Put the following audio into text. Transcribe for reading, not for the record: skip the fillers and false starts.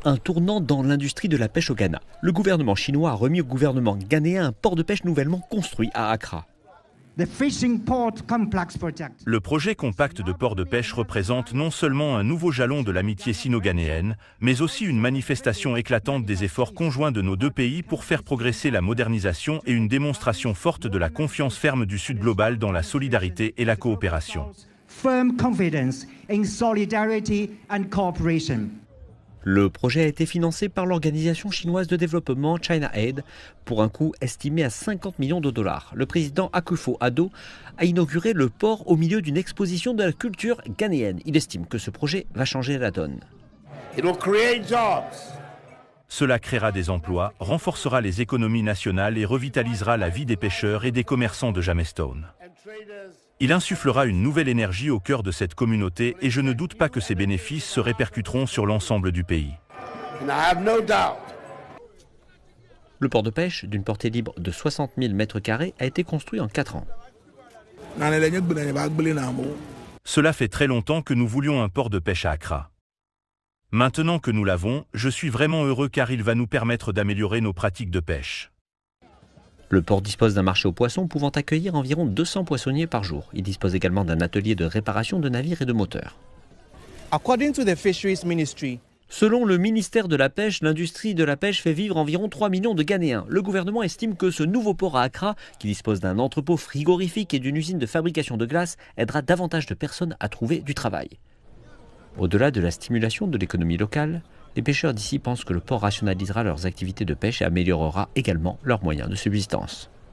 Un tournant dans l'industrie de la pêche au Ghana. Le gouvernement chinois a remis au gouvernement ghanéen un port de pêche nouvellement construit à Accra. Le projet compact de port de pêche représente non seulement un nouveau jalon de l'amitié sino-ghanéenne, mais aussi une manifestation éclatante des efforts conjoints de nos deux pays pour faire progresser la modernisation et une démonstration forte de la confiance ferme du Sud global dans la solidarité et la coopération. Le projet a été financé par l'organisation chinoise de développement China Aid pour un coût estimé à 50 millions de dollars. Le président Akufo-Addo a inauguré le port au milieu d'une exposition de la culture ghanéenne. Il estime que ce projet va changer la donne. Cela créera des emplois, renforcera les économies nationales et revitalisera la vie des pêcheurs et des commerçants de Jamestown. Il insufflera une nouvelle énergie au cœur de cette communauté et je ne doute pas que ces bénéfices se répercuteront sur l'ensemble du pays. Le port de pêche, d'une portée libre de 60 000 m², a été construit en 4 ans. Cela fait très longtemps que nous voulions un port de pêche à Accra. Maintenant que nous l'avons, je suis vraiment heureux car il va nous permettre d'améliorer nos pratiques de pêche. Le port dispose d'un marché aux poissons pouvant accueillir environ 200 poissonniers par jour. Il dispose également d'un atelier de réparation de navires et de moteurs. Selon le ministère de la Pêche, l'industrie de la pêche fait vivre environ 3 millions de Ghanéens. Le gouvernement estime que ce nouveau port à Accra, qui dispose d'un entrepôt frigorifique et d'une usine de fabrication de glace, aidera davantage de personnes à trouver du travail. Au-delà de la stimulation de l'économie locale, les pêcheurs d'ici pensent que le port rationalisera leurs activités de pêche et améliorera également leurs moyens de subsistance.